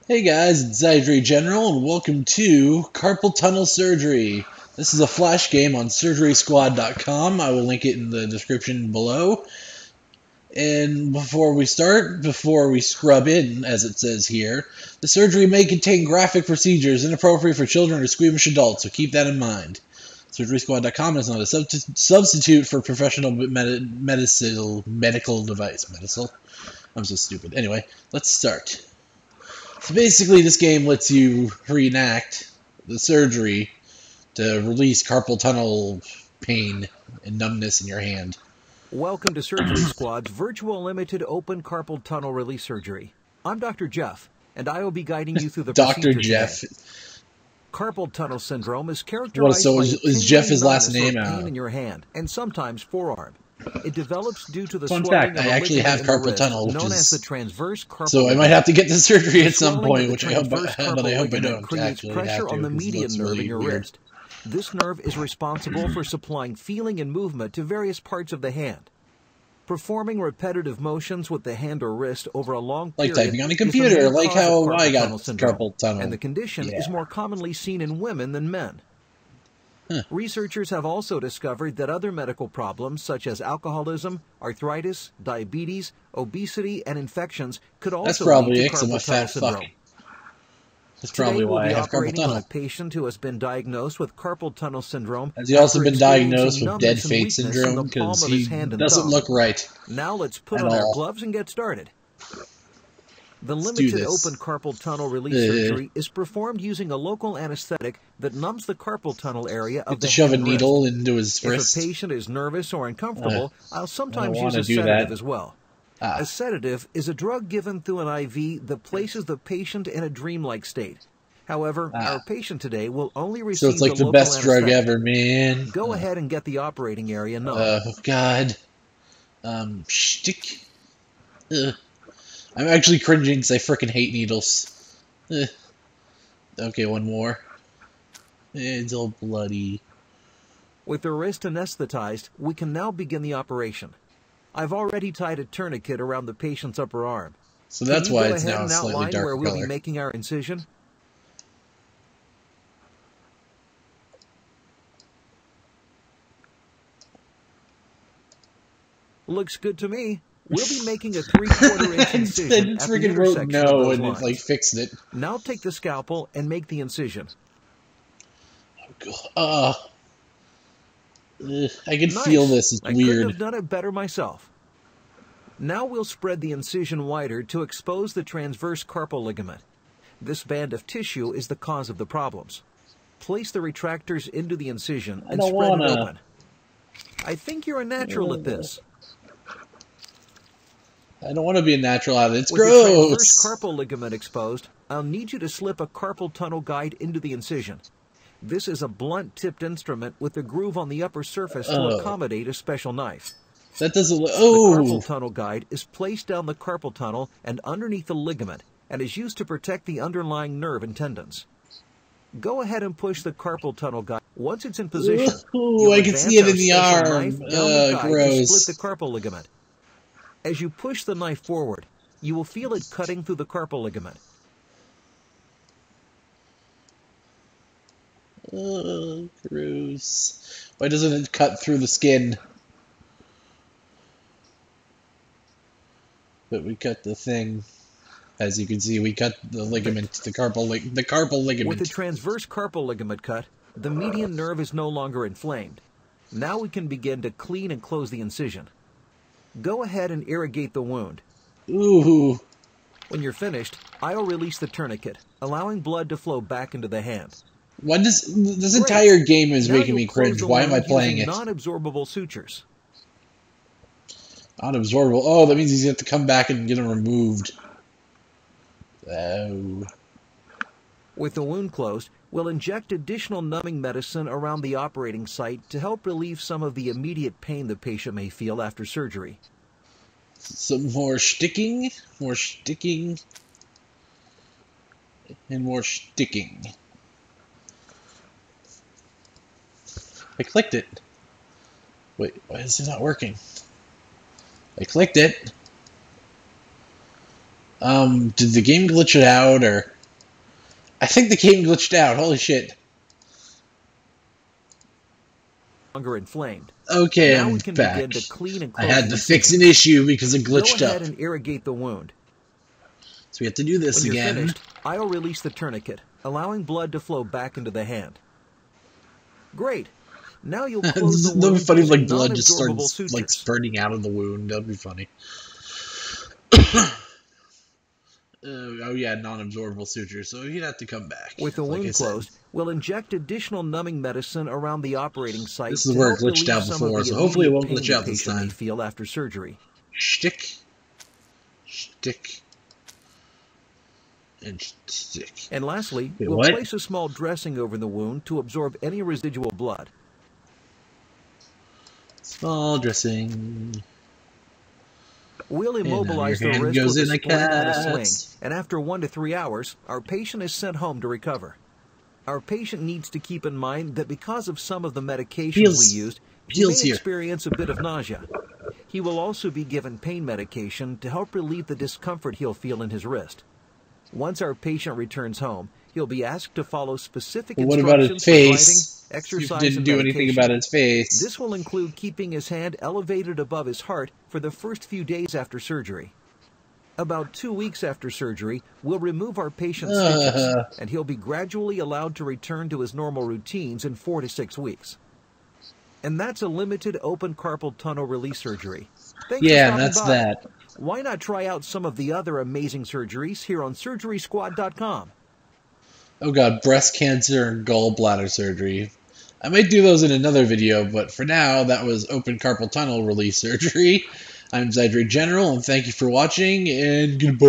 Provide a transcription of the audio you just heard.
Hey guys, it's Zydre General, and welcome to Carpal Tunnel Surgery. This is a flash game on surgerysquad.com. I will link it in the description below. And before we scrub in, as it says here, the surgery may contain graphic procedures inappropriate for children or squeamish adults, so keep that in mind. Surgerysquad.com is not a substitute for professional medical device. I'm so stupid. Anyway, let's start. So basically, this game lets you reenact the surgery to release carpal tunnel pain and numbness in your hand. Welcome to Surgery Squad's virtual limited open carpal tunnel release surgery. I'm Dr. Jeff, and I will be guiding you through the procedure Dr. Jeff. today. Carpal tunnel syndrome is characterized What, by so is Jeff his last name? pain in your hand and sometimes forearm. It develops due to the Fun swelling fact, of I a actually ligament have in the carpal wrist, tunnel, which known as the is transverse carpal so I ligament. might have to get the surgery The at some swelling point, of the which I hope, transverse but I carpal hope I ligament don't creates actually pressure have to, on the because it median looks nerve really in your weird. wrist. This nerve is responsible for supplying feeling and movement to various parts of the hand. Performing repetitive motions with the hand or wrist over a long period Like typing on a is the computer, main like cause of how carpal I got tunnel syndrome, carpal tunnel. and the condition is more commonly seen in women than men. Researchers have also discovered that other medical problems such as alcoholism, arthritis, diabetes, obesity, and infections could That's also probably lead it, to 'cause I'm a carpal tunnel fat syndrome. fuck. That's probably Today we'll why I be have carpal operating on a tunnel. patient who has been diagnosed with carpal tunnel syndrome. Has he also after been diagnosed experiencing with dead numbness and fate weakness in syndrome? the palm Because of he his hand and doesn't thumb. look right Now let's put at on our all. gloves and get started. The Let's do limited this. open carpal tunnel release surgery is performed using a local anesthetic that numbs the carpal tunnel area of Get the to shove a hand and needle wrist. into his If wrist. a patient is nervous or uncomfortable, I'll sometimes wanna use a do sedative that. as well. Ah. A sedative is a drug given through an IV that places the patient in a dreamlike state. However, our patient today will only So receive it's like the local best drug anesthetic. ever, man. Go ahead and get the operating area numb. Oh, God. Shtick. I'm actually cringing because I frickin' hate needles. Okay, one more. It's all bloody. With the wrist anesthetized, we can now begin the operation. I've already tied a tourniquet around the patient's upper arm. So that's Can you why go it's ahead now a and slightly outline darker where we'll color. be making our incision? Looks good to me. We'll be making a 3/4-inch incision It at the freaking wrote intersection of no those and it lines. like fixed it. Now take the scalpel and make the incision. I can Nice. feel this. It's I couldn't weird. have done it better myself. Now we'll spread the incision wider to expose the transverse carpal ligament. This band of tissue is the cause of the problems. Place the retractors into the incision and don't spread wanna. it open. I think you're a natural at this. I don't want to be a natural at it. It's With the transverse gross. carpal ligament exposed, I'll need you to slip a carpal tunnel guide into the incision. This is a blunt-tipped instrument with a groove on the upper surface to accommodate a special knife. That doesn't look. The Oh! carpal tunnel guide is placed down the carpal tunnel and underneath the ligament and is used to protect the underlying nerve and tendons. Go ahead and push the carpal tunnel guide. Once it's in position, Ooh, you'll I can advance see it our in the special arm. knife down the guide to Gross. split the carpal ligament. As you push the knife forward, you will feel it cutting through the carpal ligament. Gross. Why doesn't it cut through the skin? But we cut the thing. As you can see, we cut the ligament, the carpal ligament. With the transverse carpal ligament cut, the median nerve is no longer inflamed. Now we can begin to clean and close the incision. Go ahead and irrigate the wound. Ooh. When you're finished, I'll release the tourniquet, allowing blood to flow back into the hand. What does this Great. entire game is Now making me you'll close cringe? the Why am I wound playing using it? non-absorbable sutures. Unabsorbable. Oh, that means he's going to have to come back and get him removed. Oh. With the wound closed, we'll inject additional numbing medicine around the operating site to help relieve some of the immediate pain the patient may feel after surgery. Some more sticking, and more sticking. I clicked it. Wait, why is it not working? I clicked it. Did the game glitch it out, or I think the game glitched out. Holy shit. Longer inflamed. Okay, Now I'm we can back. begin to clean and I close had the to fix an incision. issue because it glitched Go ahead up. and irrigate the wound. So we have to do this When you're again. finished, I'll release the tourniquet, allowing blood to flow back into the hand. Great. Now you'll close the That'd wound be funny if using like blood just non-absorbable starts sutures. like spurting out of the wound. That'd be funny. Oh yeah, non-absorbable sutures. So he'd have to come back. With the like wound I said. closed, we'll inject additional numbing medicine around the operating site. This is to where it help glitched relieve out some before, of the so hopefully it immediate won't pain glitch the out this patient may time. feel after surgery. Shtick. Shtick. And stick. And lastly, Wait, we'll what? place a small dressing over the wound to absorb any residual blood. Small dressing. We'll immobilize the your hand wrist goes with a in a splint and a sling, cast. and after 1 to 3 hours, our patient is sent home to recover. Our patient needs to keep in mind that because of some of the medications we used, he may experience a bit of nausea. He will also be given pain medication to help relieve the discomfort he'll feel in his wrist. Once our patient returns home, he'll be asked to follow specific But what about his instructions for driving, face? exercise, You didn't and do medication. anything about his face. This will include keeping his hand elevated above his heart for the first few days after surgery. About 2 weeks after surgery, we'll remove our patient's stitches, and he'll be gradually allowed to return to his normal routines in 4 to 6 weeks. And that's a limited open carpal tunnel release surgery. Thanks for stopping that's by. that. Why not try out some of the other amazing surgeries here on SurgerySquad.com? Oh god, breast cancer and gallbladder surgery. I might do those in another video, but for now, that was open carpal tunnel release surgery. I'm Zydre General, and thank you for watching, and goodbye.